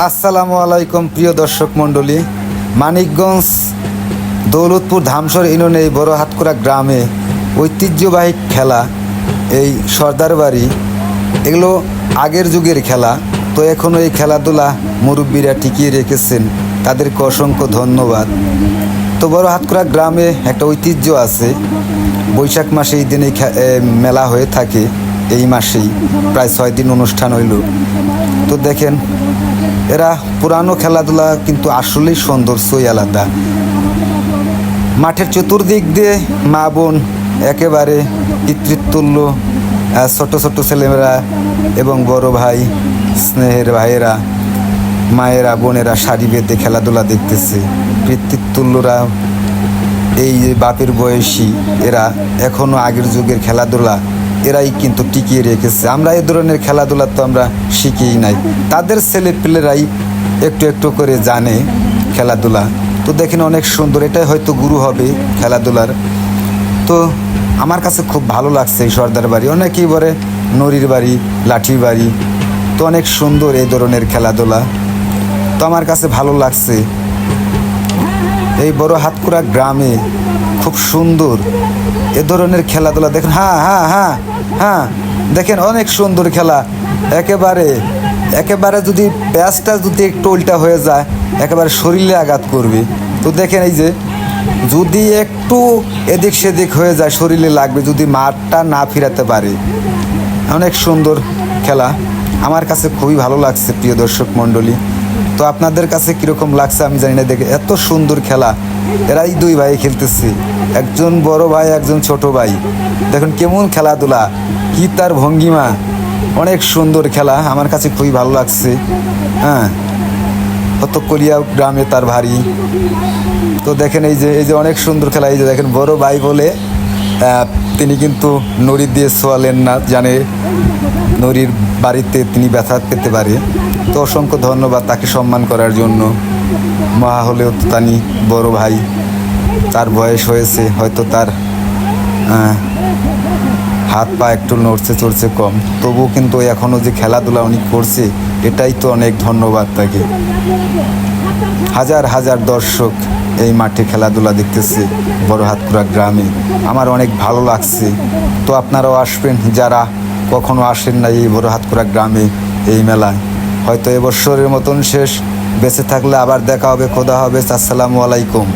আসসালামু আলাইকুম প্রিয় দর্শক মণ্ডলী। মানিকগঞ্জ দৌলতপুর ধামসর ইউনিয়নের এই বড় হাতকুড়া গ্রামে ঐতিহ্যবাহী খেলা এই সর্দার বাড়ি, এগুলো আগের যুগের খেলা। তো এখনও এই খেলাধুলা মুরব্বীরা টিকিয়ে রেখেছেন, তাদেরকে অসংখ্য ধন্যবাদ। তো বড় হাতকুড়া গ্রামে একটা ঐতিহ্য আছে, বৈশাখ মাসে এই দিনে মেলা হয়ে থাকে। এই মাসেই প্রায় 6 দিন অনুষ্ঠান হইল। তো দেখেন, এরা পুরানো খেলাধুলা কিন্তু আসলেই সৌন্দর্যই আলাদা। মাঠের চতুর্দিক দিয়ে মা বোন একেবারে পিতৃতুল্য, ছোট ছোট ছেলেমেয়েরা এবং বড় ভাই, স্নেহের ভাইয়েরা, মায়েরা, বোনেরা সারি বেঁধে খেলাধুলা দেখতেছে। পিতৃতুল্যরা, এই বাপের বয়সী, এরা এখনও আগের যুগের খেলাধুলা এরাই কিন্তু টিকিয়ে রেখেছে। আমরা এই ধরনের খেলাধুলা তো আমরা শিখেই নাই, তাদের ছেলেপেলেরাই একটু একটু করে জানে খেলাধুলা। তো দেখেন অনেক সুন্দর, এটাই হয়তো গুরু হবে খেলাধুলার। তো আমার কাছে খুব ভালো লাগছে এই সর্দার বাড়ি। অনেকেই বলে নড়ির বাড়ি, লাঠির বাড়ি। তো অনেক সুন্দর এই ধরনের খেলাধুলা, তো আমার কাছে ভালো লাগছে। এই বড় হাতকুড়া গ্রামে খুব সুন্দর এ ধরনের খেলাধুলা দেখেন। হ্যাঁ হ্যাঁ হ্যাঁ হ্যাঁ, দেখেন অনেক সুন্দর খেলা। একেবারে যদি প্যাচটা যদি একটু উল্টা হয়ে যায়, একেবারে শরীরে আঘাত করবে। তো দেখেন এই যে যদি একটু এদিক সেদিক হয়ে যায় শরীরে লাগবে, যদি মাঠটা না ফিরাতে পারে। অনেক সুন্দর খেলা, আমার কাছে খুবই ভালো লাগছে প্রিয় দর্শক মণ্ডলী। তো আপনাদের কাছে কীরকম লাগছে আমি জানি না। দেখে এত সুন্দর খেলা, এরাই দুই ভাই খেলতেছে, একজন বড় ভাই একজন ছোট ভাই। দেখুন কেমন খেলাধুলা, কি তার ভঙ্গিমা, অনেক সুন্দর খেলা, আমার কাছে খুবই ভালো লাগছে। হ্যাঁ, কতকলিয়া গ্রামে তার ভারী। তো দেখেন এই যে অনেক সুন্দর খেলা। এই যে দেখেন বড় ভাই বলে তিনি কিন্তু নড়ি দিয়ে ছোয়ালেন না, জানে নড়ির বাড়িতে তিনি ব্যথা পেতে পারে। তো অসংখ্য ধন্যবাদ তাকে সম্মান করার জন্য। মহা হলেও তো তানি বড় ভাই, তার বয়স হয়েছে, হয়তো তার হাত পা একটু নড়ছে চড়ছে কম, তবুও কিন্তু এখনও যে খেলাধুলা উনি করছে, এটাই তো অনেক ধন্যবাদ তাকে। হাজার হাজার দর্শক এই মাঠে খেলাধুলা দেখতেছে বড় হাতকুড়া গ্রামে, আমার অনেক ভালো লাগছে। তো আপনারাও আসবেন যারা কখনো আসেন না এই বড় হাতকুড়া গ্রামে এই মেলায়। হয়তো এবছরের মতন শেষ, বেঁচে থাকলে আবার দেখা হবে। খোদা হাফেজ, আসসালামু আলাইকুম।